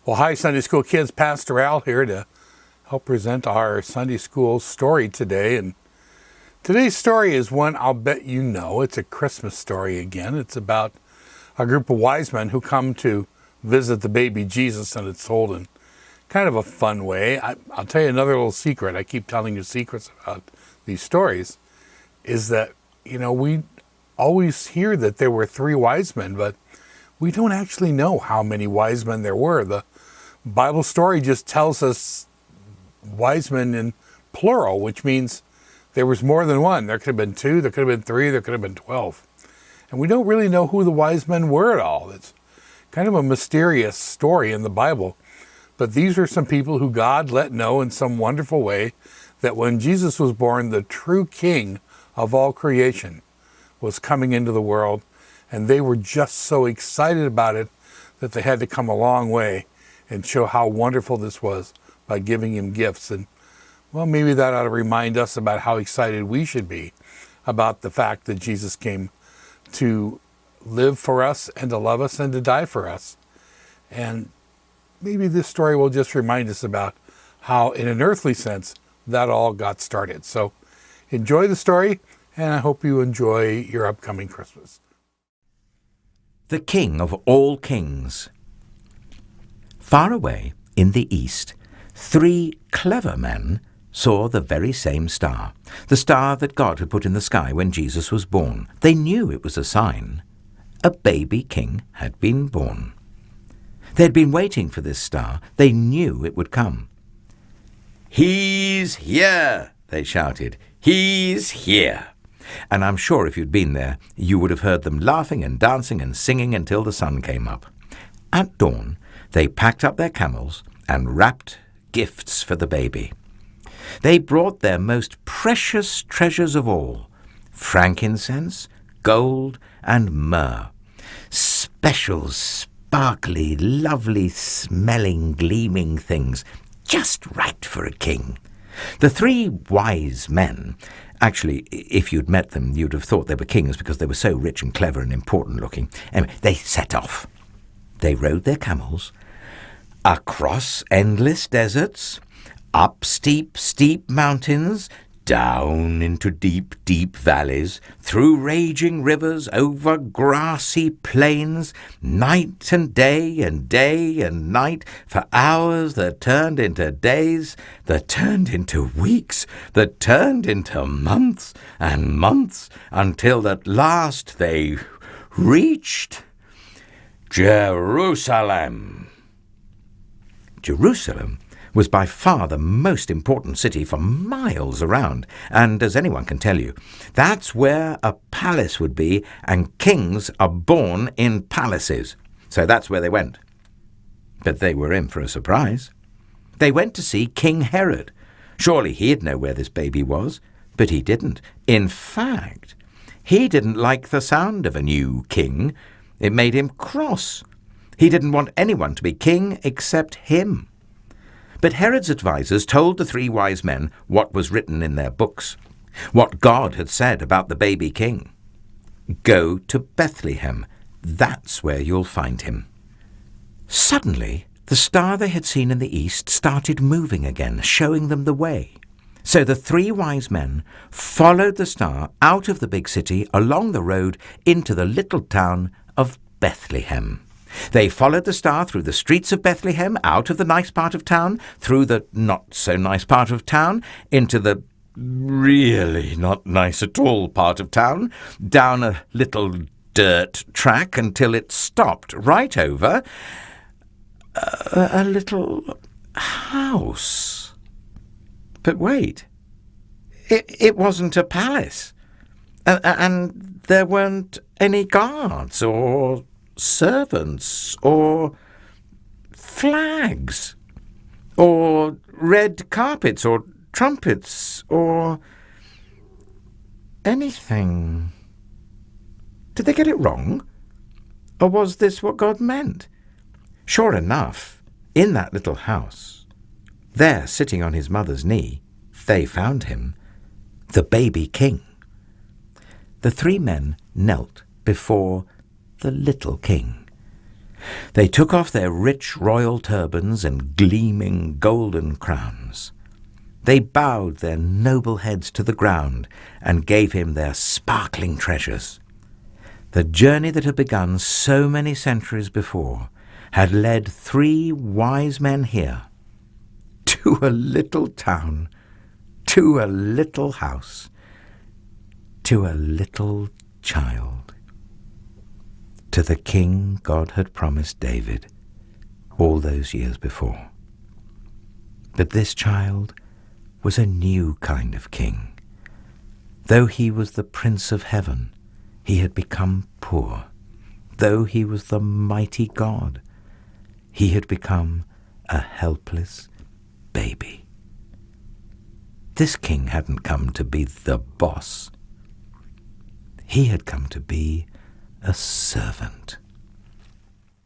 Well, hi, Sunday School kids. Pastor Al here to help present our Sunday School story today. And today's story is one I'll bet you know. It's a Christmas story again. It's about a group of wise men who come to visit the baby Jesus, and it's told in kind of a fun way. I'll tell you another little secret. I keep telling you secrets about these stories, is that, we always hear that there were 3 wise men, but we don't actually know how many wise men there were. The Bible story just tells us wise men in plural, which means there was more than one. There could have been 2, there could have been 3, there could have been 12. And we don't really know who the wise men were at all. It's kind of a mysterious story in the Bible. But these are some people who God let know in some wonderful way that when Jesus was born, the true King of all creation was coming into the world. And they were just so excited about it that they had to come a long way and show how wonderful this was by giving him gifts. And, well, maybe that ought to remind us about how excited we should be about the fact that Jesus came to live for us and to love us and to die for us. And maybe this story will just remind us about how, in an earthly sense, that all got started. So enjoy the story, and I hope you enjoy your upcoming Christmas. The King of all kings. Far away in the east, 3 clever men saw the very same star, the star that God had put in the sky when Jesus was born. They knew it was a sign. A baby king had been born. They'd been waiting for this star. They knew it would come. "He's here!" they shouted. "He's here!" And I'm sure if you'd been there, you would have heard them laughing and dancing and singing until the sun came up. At dawn, they packed up their camels and wrapped gifts for the baby. They brought their most precious treasures of all, frankincense, gold, and myrrh. Special, sparkly, lovely smelling, gleaming things, just right for a king. The 3 wise men, actually, if you'd met them, you'd have thought they were kings because they were so rich and clever and important looking. Anyway, they set off. They rode their camels across endless deserts, up steep, steep mountains, down into deep, deep valleys, through raging rivers, over grassy plains, night and day and day and night, for hours that turned into days, that turned into weeks, that turned into months and months, until at last they reached Jerusalem. Jerusalem was by far the most important city for miles around, and as anyone can tell you, that's where a palace would be, and kings are born in palaces. So that's where they went. But they were in for a surprise. They went to see King Herod. Surely he'd know where this baby was, but he didn't. In fact, he didn't like the sound of a new king. It made him cross. He didn't want anyone to be king except him. But Herod's advisers told the 3 wise men what was written in their books, what God had said about the baby king. Go to Bethlehem. That's where you'll find him. Suddenly, the star they had seen in the east started moving again, showing them the way. So the 3 wise men followed the star out of the big city, along the road, into the little town of Bethlehem. They followed the star through the streets of Bethlehem, out of the nice part of town, through the not-so-nice part of town, into the really not nice at all part of town, down a little dirt track until it stopped right over a little house. But wait, it wasn't a palace, and there weren't any guards or servants or flags or red carpets or trumpets or anything. Did they get it wrong? Or was this what God meant? Sure enough, in that little house, there sitting on his mother's knee, they found him, the baby king. The 3 men knelt before the little king. They took off their rich royal turbans and gleaming golden crowns. They bowed their noble heads to the ground and gave him their sparkling treasures. The journey that had begun so many centuries before had led 3 wise men here, to a little town, to a little house, to a little child, to the king God had promised David all those years before. But this child was a new kind of king. Though he was the Prince of Heaven, he had become poor. Though he was the mighty God, he had become a helpless baby. This king hadn't come to be the boss. He had come to be a servant.